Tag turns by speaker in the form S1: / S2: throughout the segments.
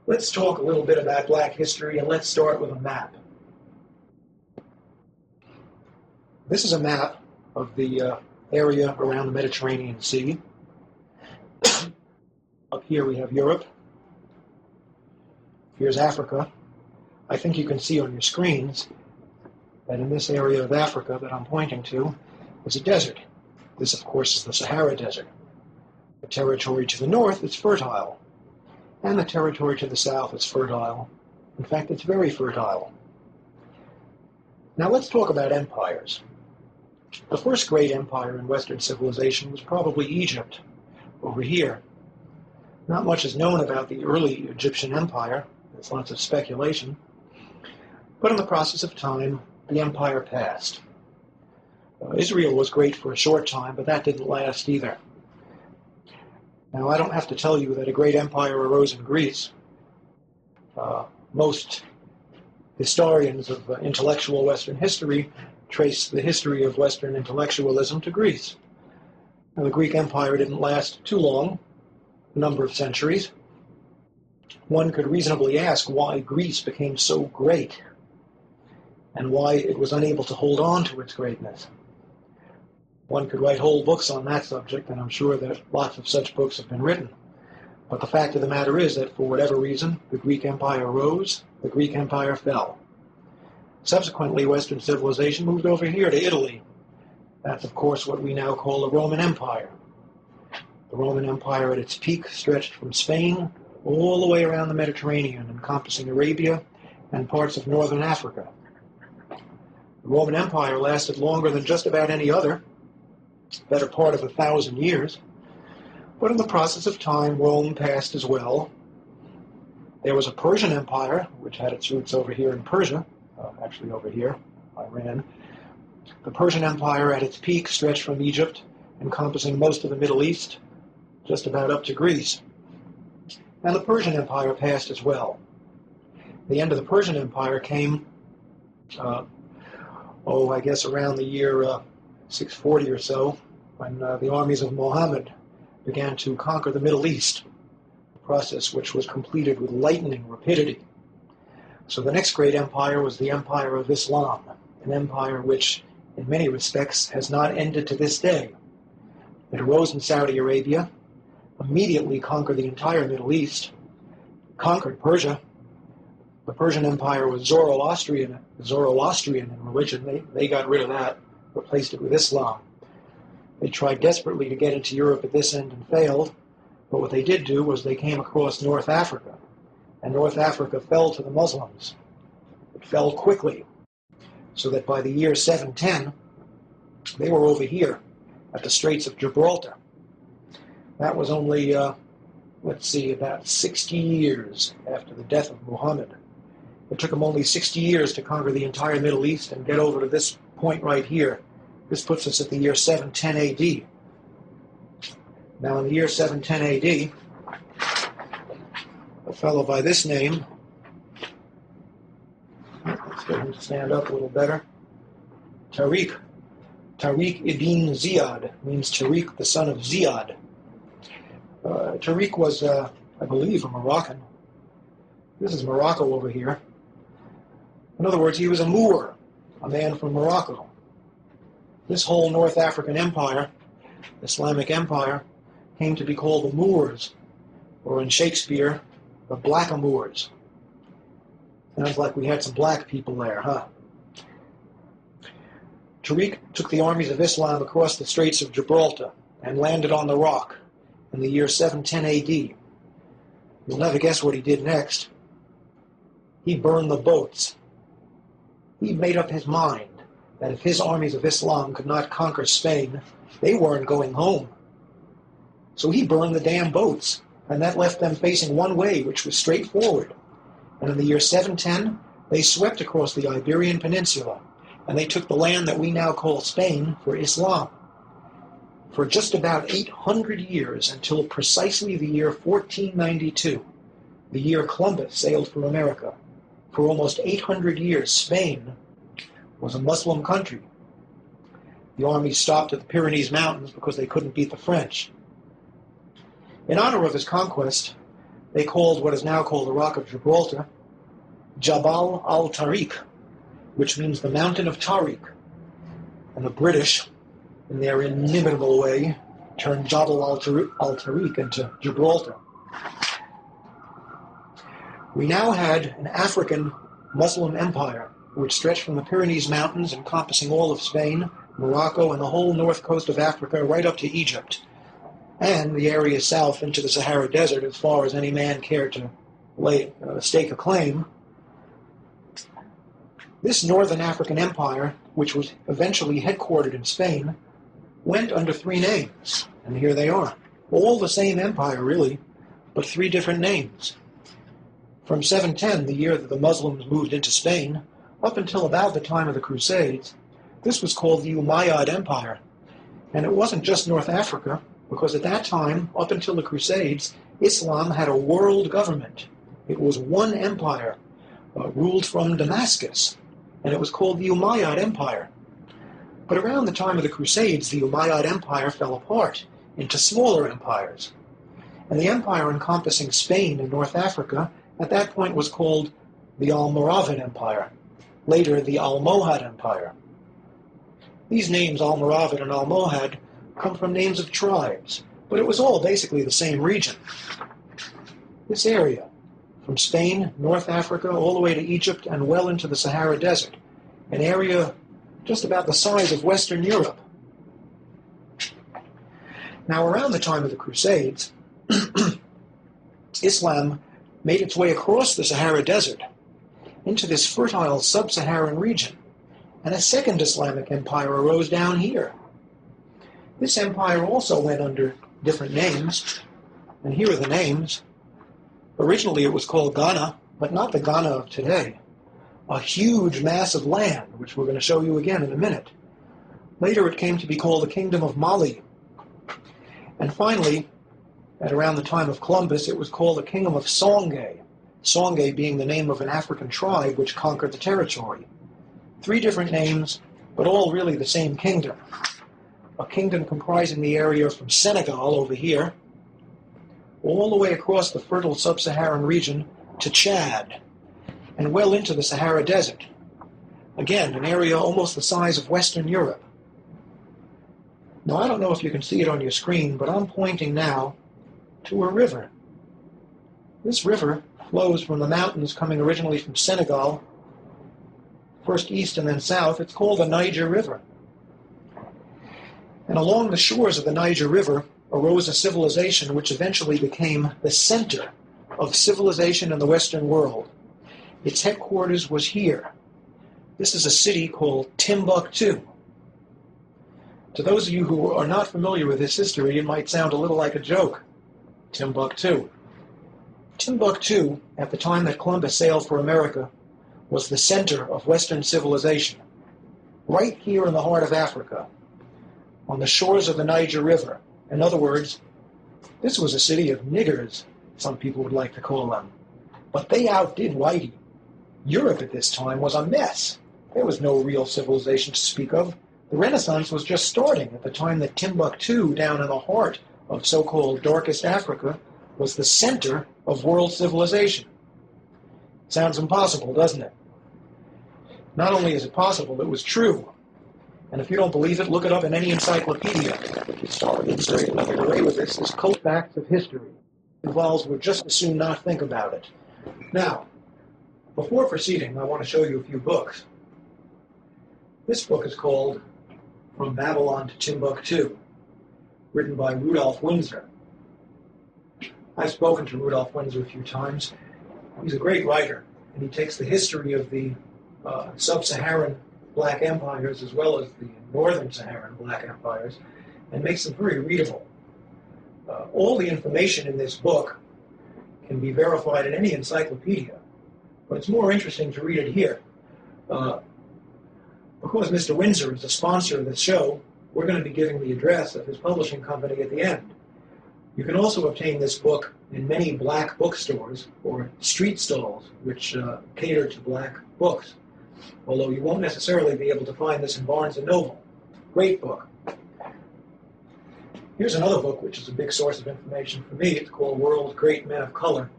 S1: Let's talk a little bit about Black history, and let's start with a map. This is a map of the area around the Mediterranean Sea. Up here we have Europe. Here's Africa. I think you can see on your screens that in this area of Africa that I'm pointing to is a desert. This, of course, is the Sahara Desert. The territory to the north is fertile, and the territory to the south is fertile. In fact, it's very fertile. Now let's talk about empires. The first great empire in Western civilization was probably Egypt, over here. Not much is known about the early Egyptian empire. There's lots of speculation. But in the process of time, the empire passed. Israel was great for a short time, but that didn't last either. Now, I don't have to tell you that a great empire arose in Greece. Most historians of intellectual Western history trace the history of Western intellectualism to Greece. Now, the Greek Empire didn't last too long, a number of centuries. One could reasonably ask why Greece became so great and why it was unable to hold on to its greatness. One could write whole books on that subject, and I'm sure that lots of such books have been written. But the fact of the matter is that for whatever reason, the Greek Empire rose, the Greek Empire fell. Subsequently, Western civilization moved over here to Italy. That's, of course, what we now call the Roman Empire. The Roman Empire at its peak stretched from Spain all the way around the Mediterranean, encompassing Arabia and parts of northern Africa. The Roman Empire lasted longer than just about any other, better part of 1,000 years. But in the process of time, Rome passed as well. There was a Persian Empire, which had its roots over here in Persia, actually over here, Iran. The Persian Empire at its peak stretched from Egypt, encompassing most of the Middle East, just about up to Greece. And the Persian Empire passed as well. The end of the Persian Empire came, I guess around the year 640 or so, when the armies of Muhammad began to conquer the Middle East, a process which was completed with lightning rapidity. So the next great empire was the Empire of Islam, an empire which, in many respects, has not ended to this day. It arose in Saudi Arabia, immediately conquered the entire Middle East, conquered Persia. The Persian Empire was Zoroastrian in religion. They got rid of that, replaced it with Islam. They tried desperately to get into Europe at this end and failed, but what they did do was they came across North Africa, and North Africa fell to the Muslims. It fell quickly, so that by the year 710, they were over here at the Straits of Gibraltar. That was only, about 60 years after the death of Muhammad. It took them only 60 years to conquer the entire Middle East and get over to this point right here. This puts us at the year 710 AD. Now, in the year 710 AD, a fellow by this name, let's get him to stand up a little better, Tariq ibn Ziyad, means Tariq, the son of Ziyad. Tariq was, I believe, a Moroccan. This is Morocco over here. In other words, he was a Moor, a man from Morocco. This whole North African empire, Islamic empire, came to be called the Moors, or in Shakespeare, the Blackamoors. Sounds like we had some black people there, huh? Tariq took the armies of Islam across the Straits of Gibraltar and landed on the Rock in the year 710 AD. You'll never guess what he did next. He burned the boats. He made up his mind that if his armies of Islam could not conquer Spain, they weren't going home. So he burned the damn boats, and that left them facing one way, which was straight forward. And in the year 710, they swept across the Iberian Peninsula, and they took the land that we now call Spain for Islam. For just about 800 years, until precisely the year 1492, the year Columbus sailed from America, for almost 800 years, Spain was a Muslim country. The army stopped at the Pyrenees Mountains because they couldn't beat the French. In honor of his conquest, they called what is now called the Rock of Gibraltar Jabal al-Tariq, which means the Mountain of Tariq. And the British, in their inimitable way, turned Jabal al-Tariq into Gibraltar. We now had an African Muslim empire which stretched from the Pyrenees Mountains, encompassing all of Spain, Morocco, and the whole north coast of Africa right up to Egypt, and the area south into the Sahara Desert as far as any man cared to stake a claim. This northern African empire, which was eventually headquartered in Spain, went under three names, and here they are. All the same empire, really, but three different names. From 710, the year that the Muslims moved into Spain, up until about the time of the Crusades, this was called the Umayyad Empire. And it wasn't just North Africa, because at that time, up until the Crusades, Islam had a world government. It was one empire, ruled from Damascus, and it was called the Umayyad Empire. But around the time of the Crusades, the Umayyad Empire fell apart into smaller empires. And the empire encompassing Spain and North Africa at that point was called the Almoravid Empire, later the Almohad Empire. These names, Almoravid and Almohad, come from names of tribes, but it was all basically the same region. This area, from Spain, North Africa, all the way to Egypt and well into the Sahara Desert, an area just about the size of Western Europe. Now, around the time of the Crusades, Islam made its way across the Sahara Desert into this fertile sub-Saharan region, and a second Islamic empire arose down here. This empire also went under different names, and here are the names. Originally it was called Ghana, but not the Ghana of today. A huge mass of land, which we're going to show you again in a minute. Later it came to be called the Kingdom of Mali. And finally, at around the time of Columbus, it was called the Kingdom of Songhai, Songhai being the name of an African tribe which conquered the territory. Three different names, but all really the same kingdom. A kingdom comprising the area from Senegal over here, all the way across the fertile sub-Saharan region to Chad, and well into the Sahara Desert. Again, an area almost the size of Western Europe. Now, I don't know if you can see it on your screen, but I'm pointing now to a river. This river flows from the mountains coming originally from Senegal, first east and then south. It's called the Niger River. And along the shores of the Niger River arose a civilization which eventually became the center of civilization in the Western world. Its headquarters was here. This is a city called Timbuktu. To those of you who are not familiar with this history, it might sound a little like a joke. Timbuktu. Timbuktu, at the time that Columbus sailed for America, was the center of Western civilization. Right here in the heart of Africa, on the shores of the Niger River. In other words, this was a city of niggers, some people would like to call them. But they outdid Whitey. Europe at this time was a mess. There was no real civilization to speak of. The Renaissance was just starting at the time that Timbuktu, down in the heart of so-called darkest Africa, was the center of world civilization. Sounds impossible, doesn't it? Not only is it possible, it was true. And if you don't believe it, look it up in any encyclopedia. Historians are not get away with this. This cult facts of history involves would just as soon not think about it. Now, before proceeding, I want to show you a few books. This book is called From Babylon to Timbuktu, written by Rudolph Windsor. I've spoken to Rudolph Windsor a few times. He's a great writer, and he takes the history of the sub-Saharan black empires as well as the northern Saharan black empires and makes them very readable. All the information in this book can be verified in any encyclopedia, but it's more interesting to read it here. Because Mr. Windsor is a sponsor of this show, we're going to be giving the address of his publishing company at the end. You can also obtain this book in many black bookstores or street stalls which cater to black books, although you won't necessarily be able to find this in Barnes & Noble. Great book. Here's another book which is a big source of information for me. It's called World's Great Men of Color.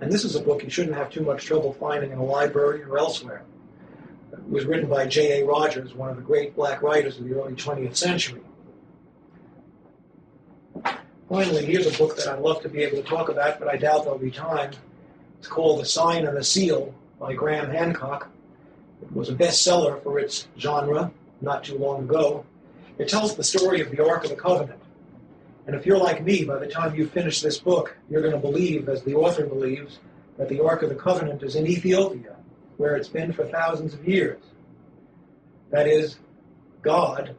S1: And this is a book you shouldn't have too much trouble finding in a library or elsewhere. It was written by J.A. Rogers, one of the great black writers of the early 20th century. Finally, here's a book that I'd love to be able to talk about, but I doubt there'll be time. It's called The Sign and the Seal by Graham Hancock. It was a bestseller for its genre not too long ago. It tells the story of the Ark of the Covenant. And if you're like me, by the time you finish this book, you're going to believe, as the author believes, that the Ark of the Covenant is in Ethiopia, where it's been for thousands of years. That is, God,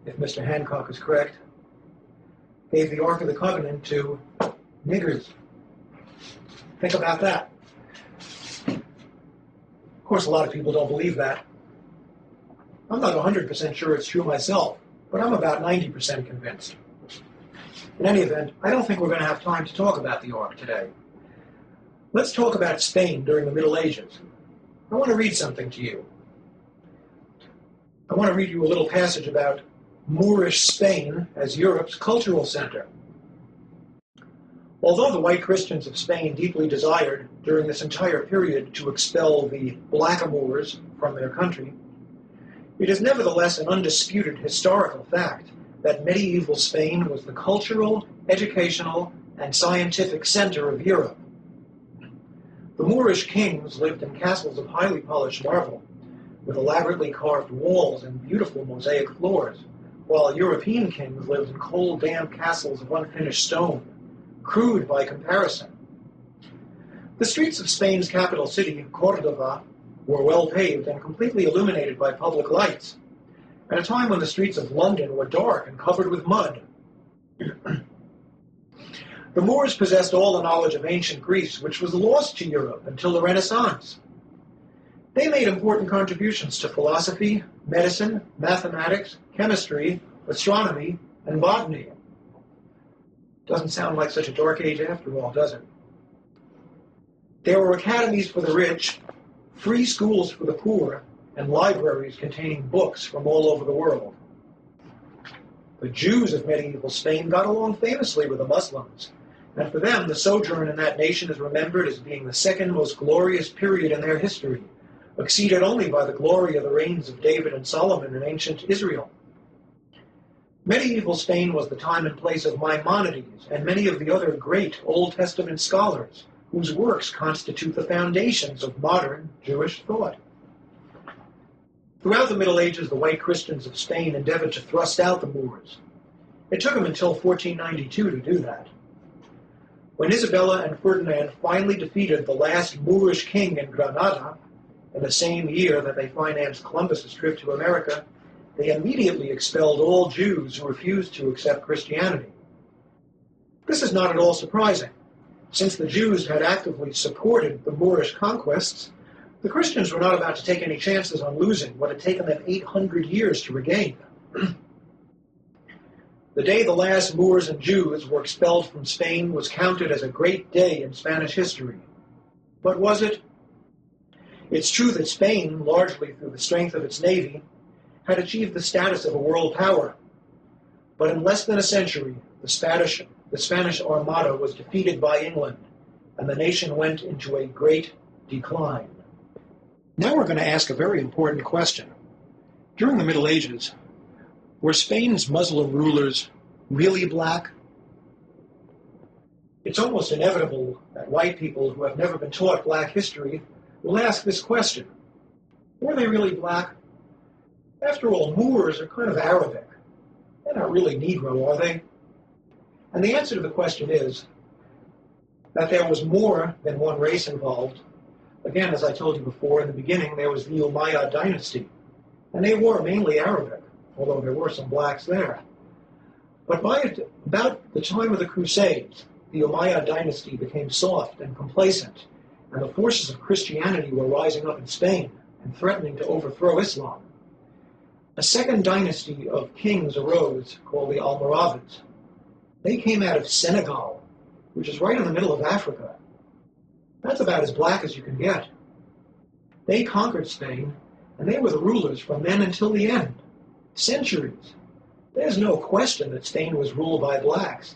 S1: if Mr. Hancock is correct, gave the Ark of the Covenant to niggers. Think about that. Of course, a lot of people don't believe that. I'm not 100% sure it's true myself, but I'm about 90% convinced. In any event, I don't think we're going to have time to talk about the Ark today. Let's talk about Spain during the Middle Ages. I want to read something to you. I want to read you a little passage about Moorish Spain as Europe's cultural center. Although the white Christians of Spain deeply desired, during this entire period, to expel the blackamoors from their country, it is nevertheless an undisputed historical fact that medieval Spain was the cultural, educational, and scientific center of Europe. The Moorish kings lived in castles of highly polished marble, with elaborately carved walls and beautiful mosaic floors, while European kings lived in cold, damp castles of unfinished stone, crude by comparison. The streets of Spain's capital city, Córdoba, were well paved and completely illuminated by public lights, at a time when the streets of London were dark and covered with mud. The Moors possessed all the knowledge of ancient Greece, which was lost to Europe until the Renaissance. They made important contributions to philosophy, medicine, mathematics, chemistry, astronomy, and botany. Doesn't sound like such a dark age after all, does it? There were academies for the rich, free schools for the poor, and libraries containing books from all over the world. The Jews of medieval Spain got along famously with the Muslims, and for them the sojourn in that nation is remembered as being the second most glorious period in their history, exceeded only by the glory of the reigns of David and Solomon in ancient Israel. Medieval Spain was the time and place of Maimonides and many of the other great Old Testament scholars, whose works constitute the foundations of modern Jewish thought. Throughout the Middle Ages, the white Christians of Spain endeavored to thrust out the Moors. It took them until 1492 to do that. When Isabella and Ferdinand finally defeated the last Moorish king in Granada, in the same year that they financed Columbus's trip to America, they immediately expelled all Jews who refused to accept Christianity. This is not at all surprising. Since the Jews had actively supported the Moorish conquests, the Christians were not about to take any chances on losing what had taken them 800 years to regain. The day the last Moors and Jews were expelled from Spain was counted as a great day in Spanish history. But was it? It's true that Spain, largely through the strength of its navy, had achieved the status of a world power. But in less than a century, the Spanish Armada was defeated by England, and the nation went into a great decline. Now we're going to ask a very important question. During the Middle Ages, were Spain's Muslim rulers really black? It's almost inevitable that white people who have never been taught black history will ask this question. Were they really black? After all, Moors are kind of Arabic. They're not really Negro, are they? And the answer to the question is that there was more than one race involved. Again, as I told you before, in the beginning, there was the Umayyad dynasty, and they were mainly Arabic, although there were some blacks there. But by about the time of the Crusades, the Umayyad dynasty became soft and complacent, and the forces of Christianity were rising up in Spain and threatening to overthrow Islam. A second dynasty of kings arose, called the Almoravids. They came out of Senegal, which is right in the middle of Africa. That's about as black as you can get. They conquered Spain, and they were the rulers from then until the end. Centuries. There's no question that Spain was ruled by blacks,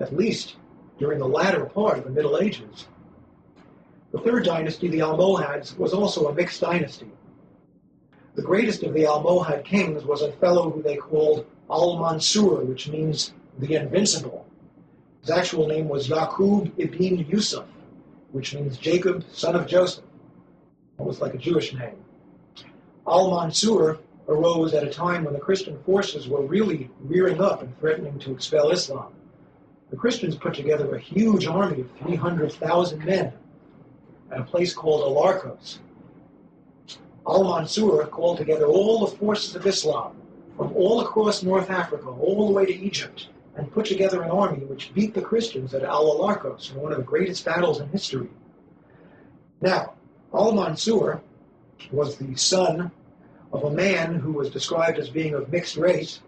S1: at least during the latter part of the Middle Ages. The third dynasty, the Almohads, was also a mixed dynasty. The greatest of the Almohad kings was a fellow who they called Al-Mansur, which means the Invincible. His actual name was Yaqub ibn Yusuf, which means Jacob, son of Joseph. Almost like a Jewish name. Al-Mansur arose at a time when the Christian forces were really rearing up and threatening to expel Islam. The Christians put together a huge army of 300,000 men at a place called Alarcos. Al-Mansur called together all the forces of Islam from all across North Africa, all the way to Egypt, and put together an army which beat the Christians at Al-Alarcos in one of the greatest battles in history. Now, Al-Mansur was the son of a man who was described as being of mixed race,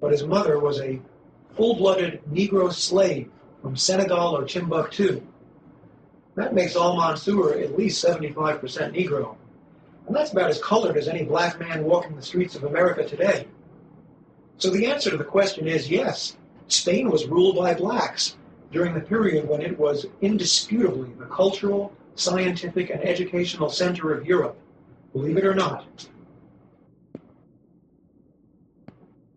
S1: but his mother was a full-blooded Negro slave from Senegal or Timbuktu. That makes Al-Mansur at least 75% Negro. And that's about as colored as any black man walking the streets of America today. So the answer to the question is yes, Spain was ruled by blacks during the period when it was indisputably the cultural, scientific, and educational center of Europe, believe it or not.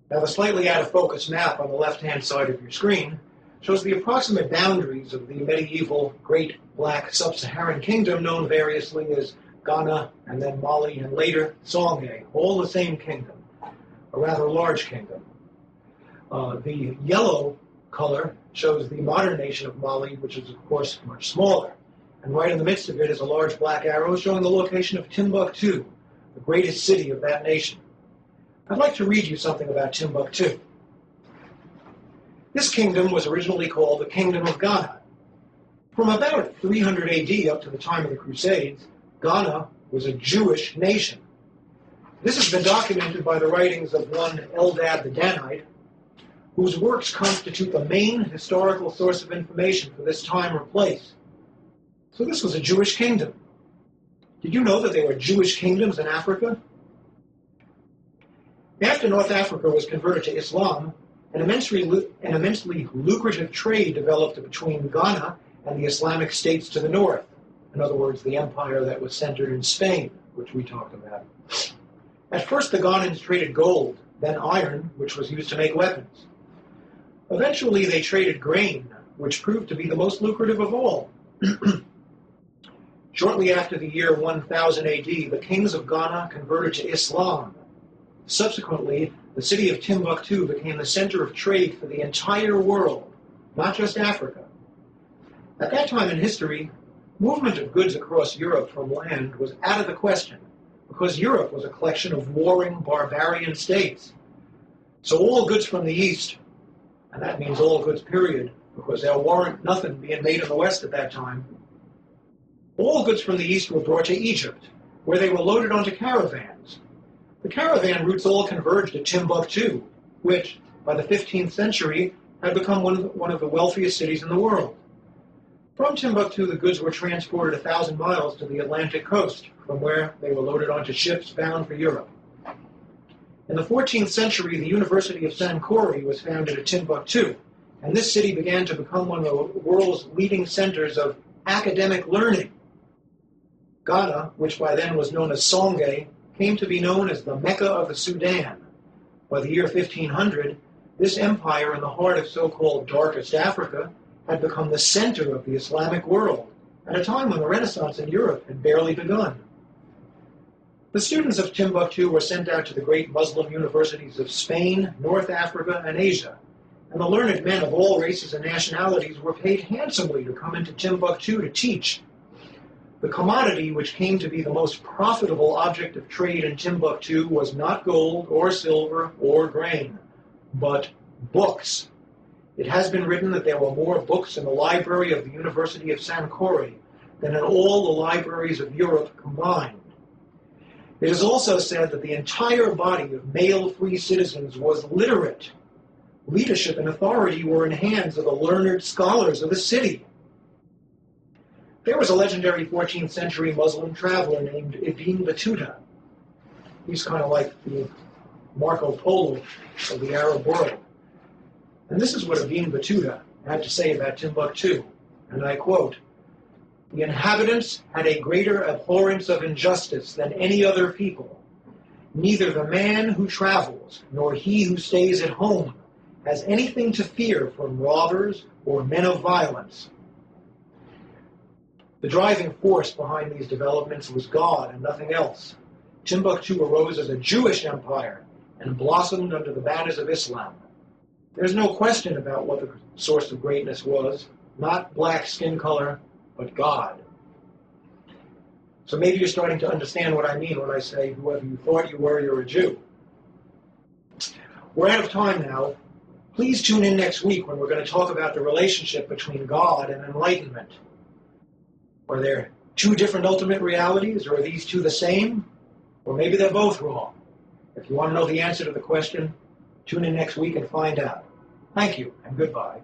S1: Now, the slightly out-of-focus map on the left-hand side of your screen shows the approximate boundaries of the medieval Great Black Sub-Saharan Kingdom, known variously as Ghana, and then Mali, and later Songhai, all the same kingdom, a rather large kingdom. The yellow color shows the modern nation of Mali, which is, of course, much smaller. And right in the midst of it is a large black arrow showing the location of Timbuktu, the greatest city of that nation. I'd like to read you something about Timbuktu. This kingdom was originally called the Kingdom of Ghana. From about 300 AD up to the time of the Crusades, Ghana was a Jewish nation. This has been documented by the writings of one Eldad the Danite, whose works constitute the main historical source of information for this time or place. So this was a Jewish kingdom. Did you know that there were Jewish kingdoms in Africa? After North Africa was converted to Islam, an immensely lucrative trade developed between Ghana and the Islamic states to the north. In other words, the empire that was centered in Spain, which we talked about. At first, the Ghanans traded gold, then iron, which was used to make weapons. Eventually, they traded grain, which proved to be the most lucrative of all. Shortly after the year 1000 AD, the kings of Ghana converted to Islam. Subsequently, the city of Timbuktu became the center of trade for the entire world, not just Africa. At that time in history, movement of goods across Europe from land was out of the question, because Europe was a collection of warring, barbarian states. So all goods from the East, and that means all goods period, because there weren't nothing being made in the West at that time, all goods from the East were brought to Egypt, where they were loaded onto caravans. The caravan routes all converged at Timbuktu, which, by the 15th century, had become one of the wealthiest cities in the world. From Timbuktu, the goods were transported 1,000 miles to the Atlantic coast, from where they were loaded onto ships bound for Europe. In the 14th century, the University of Sankore was founded at Timbuktu, and this city began to become one of the world's leading centers of academic learning. Ghana, which by then was known as Songhai, came to be known as the Mecca of the Sudan. By the year 1500, this empire in the heart of so-called darkest Africa had become the center of the Islamic world, at a time when the Renaissance in Europe had barely begun. The students of Timbuktu were sent out to the great Muslim universities of Spain, North Africa, and Asia, and the learned men of all races and nationalities were paid handsomely to come into Timbuktu to teach. The commodity which came to be the most profitable object of trade in Timbuktu was not gold or silver or grain, but books. It has been written that there were more books in the library of the University of Sankore than in all the libraries of Europe combined. It is also said that the entire body of male free citizens was literate. Leadership and authority were in hands of the learned scholars of the city. There was a legendary 14th century Muslim traveler named Ibn Battuta. He's kind of like the Marco Polo of the Arab world. And this is what Ibn Battuta had to say about Timbuktu, and I quote, The inhabitants had a greater abhorrence of injustice than any other people. Neither the man who travels nor he who stays at home has anything to fear from robbers or men of violence. The driving force behind these developments was God and nothing else. Timbuktu arose as a Jewish empire and blossomed under the banners of Islam. There's no question about what the source of greatness was, not black skin color, but God. So maybe you're starting to understand what I mean when I say, whoever you thought you were, you're a Jew. We're out of time now. Please tune in next week when we're going to talk about the relationship between God and enlightenment. Are there two different ultimate realities, or are these two the same? Or maybe they're both wrong. If you want to know the answer to the question, tune in next week and find out. Thank you, and goodbye.